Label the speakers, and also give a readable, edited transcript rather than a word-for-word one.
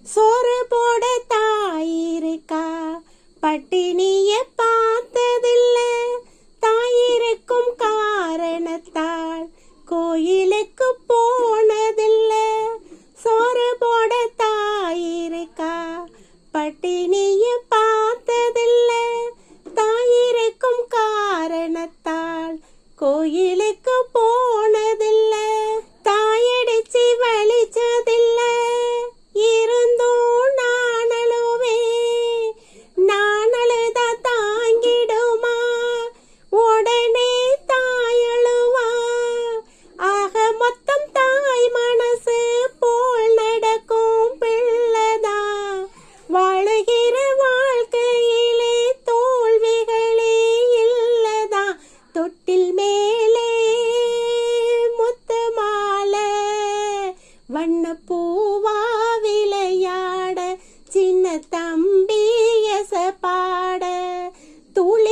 Speaker 1: சோறு போட தாயிருக்கா, பட்டினிய பார்த்ததில்ல. தாயிருக்கும் காரணத்தால் கோயிலுக்கு போனதில்ல. சோறு போட தாயிருக்கா, பட்டினிய பார்த்ததில்ல. தாயிருக்கும் காரணத்தால் கோயிலுக்கு போனதில்ல. தாயடிச்சு வலிச்சதில்ல, இருந்தும் நான் அழுவேன். நான் அழுதா தாங்கிடுமா, உடனே தாயழுவா. ஆக மொத்தம் தாய் மனசு போல் நடக்கும் பிள்ளைதான். வாழுகிற வாழ்க்கையிலே தோல்விகளே இல்லதான். தொட்டில் மேலே முத்து மாலை, வண்ண பூவா விளையாட, சின்ன தம்பி எச பாட, துளி